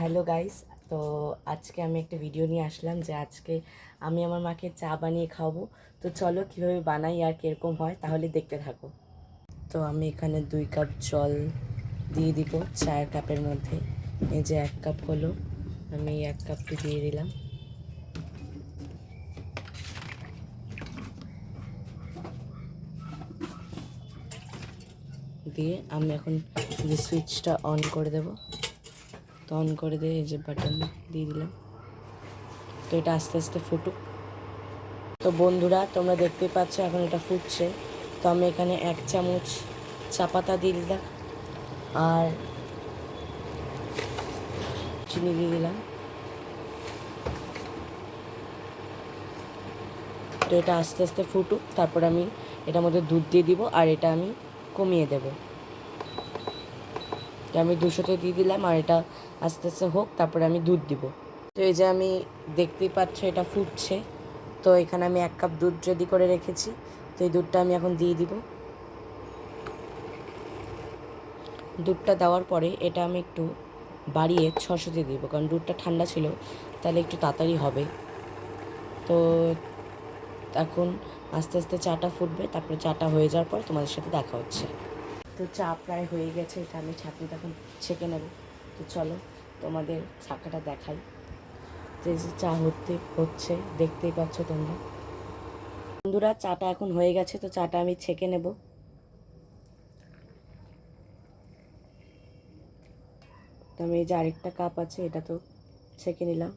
Hello guys. তো আজকে আমি একটা ভিডিও নিয়ে আসলাম যে আজকে আমি আমার মাকে চা বানিয়ে খাওয়াবো। তো চলো কীভাবে বানাই আর কীরকম হয় তাহলে দেখতে থাকো। তো আমি এখানে 2 কাপ জল দিয়ে দিব চায়ের কাপের মধ্যে। এই যে 1 কাপ হলো, আমি 1 কাপটি দিয়ে দিলাম। দিয়ে আমি এখন যে সুইচটা অন করে দেব, তো অন করে দিয়ে এই যে বাটন দিয়ে দিলাম। তো এটা আস্তে আস্তে ফুটুক। তো বন্ধুরা তোমরা দেখতেই পাচ্ছ এখন এটা ফুটছে। তো আমি এখানে 1 চামচ চা পাতা দিয়ে দিলাম আর চিনি দিয়ে দিলাম। তো এটা আস্তে আস্তে ফুটুক, তারপর আমি এটার মধ্যে দুধ দিয়ে দিব আর এটা আমি কমিয়ে দেব। তো আমি 200-তে দিয়ে দিলাম আর এটা আস্তে আস্তে হোক, তারপরে আমি দুধ দিব। তো এই যে আমি দেখতেই পাচ্ছ এটা ফুটছে। তো এখানে আমি 1 কাপ দুধ রেডি করে রেখেছি। তো এই দুধটা আমি এখন দিয়ে দিব। দুধটা দেওয়ার পরে এটা আমি একটু বাড়িয়ে 600 দিয়ে দিব, কারণ দুধটা ঠান্ডা ছিল, তাহলে একটু তাড়াতাড়ি হবে। তো এখন আস্তে আস্তে চাটা ফুটবে, তারপরে চাটা হয়ে যাওয়ার পর তোমাদের সাথে দেখা হচ্ছে। তো চা প্রায় হয়ে গেছে, এটা আমি ছাঁকনিতে এখন ছেঁকে নেব। তো চলো তোমাদের ছাঁকাটা দেখাই। যে চা হচ্ছে দেখতেই পাচ্ছ তোমরা। বন্ধুরা চাটা এখন হয়ে গেছে, তো চাটা আমি ছেঁকে নেব। তো আমি এই যে আরেকটা কাপ আছে, এটা তো ছেঁকে নিলাম।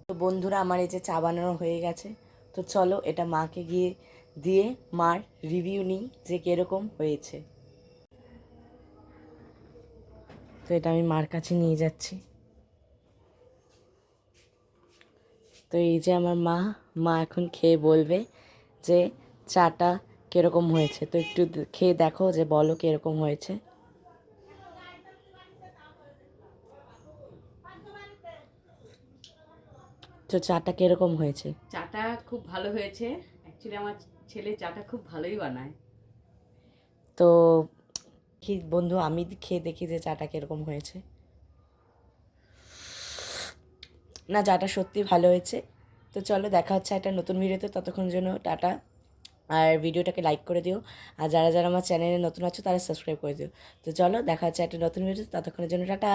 তো বন্ধুরা আমার এই যে চা বানানো হয়ে গেছে। তো চলো এটা মাকে গিয়ে দিয়ে মার রিভিউ নিই যে কীরকম হয়েছে। তো এটা আমি মার কাছে নিয়ে যাচ্ছি। তো এই যে আমার মা এখন খেয়ে বলবে যে চাটা কীরকম হয়েছে। তো একটু খেয়ে দেখো, যে বলো কীরকম হয়েছে। তো চাটা কীরকম হয়েছে? চাটা খুব ভালো হয়েছে। অ্যাকচুয়ালি আমার ছেলে চাটা খুব ভালোই বানায়। তো কি বন্ধু, আমি খেয়ে দেখি যে চাটা কীরকম হয়েছে। না, চাটা সত্যি ভালো হয়েছে। তো চলো দেখা হচ্ছে একটা নতুন ভিডিওতে, ততক্ষণের জন্য টাটা। আর ভিডিওটাকে লাইক করে দিও, আর যারা যারা আমার চ্যানেলে নতুন আছো তারা সাবস্ক্রাইব করে দিও। তো চলো দেখা হচ্ছে একটা নতুন ভিডিওতে, ততক্ষণের জন্য টাটা।